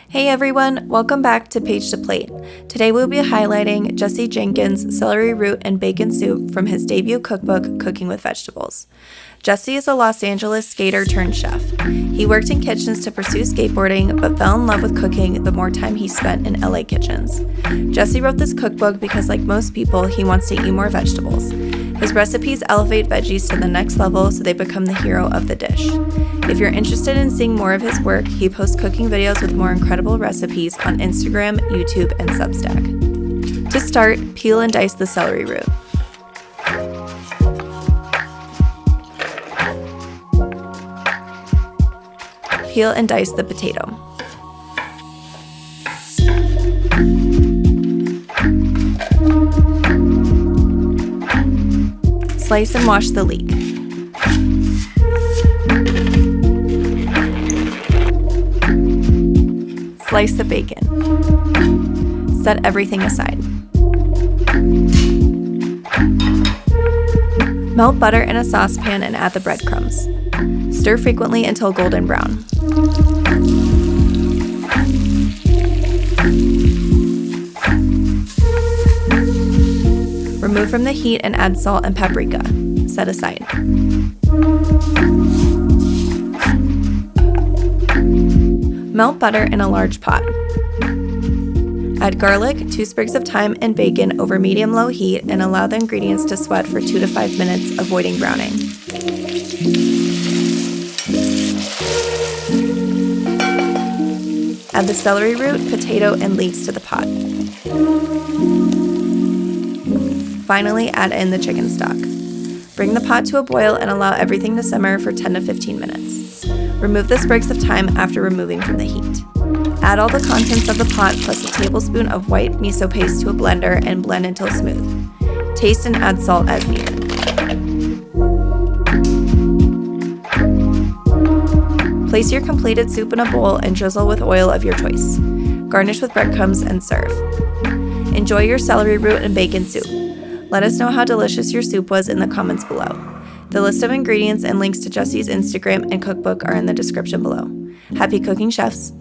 Hey everyone, welcome back to Page to Plate. Today we'll be highlighting Jesse Jenkins' celery root and bacon soup from his debut cookbook, Cooking with Vegetables. Jesse is a Los Angeles skater turned chef. He worked in kitchens to pursue skateboarding, but fell in love with cooking the more time he spent in LA kitchens. Jesse wrote this cookbook because, like most people, he wants to eat more vegetables. His recipes elevate veggies to the next level so they become the hero of the dish. If you're interested in seeing more of his work, he posts cooking videos with more incredible recipes on Instagram, YouTube, and Substack. To start, peel and dice the celery root. Peel and dice the potato. Slice and wash the leek. Slice the bacon. Set everything aside. Melt butter in a saucepan and add the breadcrumbs. Stir frequently until golden brown. Remove from the heat and add salt and paprika. Set aside. Melt butter in a large pot. Add garlic, 2 sprigs of thyme, and bacon over medium-low heat and allow the ingredients to sweat for 2 to 5 minutes, avoiding browning. Add the celery root, potato, and leeks to the pot. Finally, add in the chicken stock. Bring the pot to a boil and allow everything to simmer for 10 to 15 minutes. Remove the sprigs of thyme after removing from the heat. Add all the contents of the pot plus a tablespoon of white miso paste to a blender and blend until smooth. Taste and add salt as needed. Place your completed soup in a bowl and drizzle with oil of your choice. Garnish with breadcrumbs and serve. Enjoy your celery root and bacon soup. Let us know how delicious your soup was in the comments below. The list of ingredients and links to Jesse's Instagram and cookbook are in the description below. Happy cooking, chefs!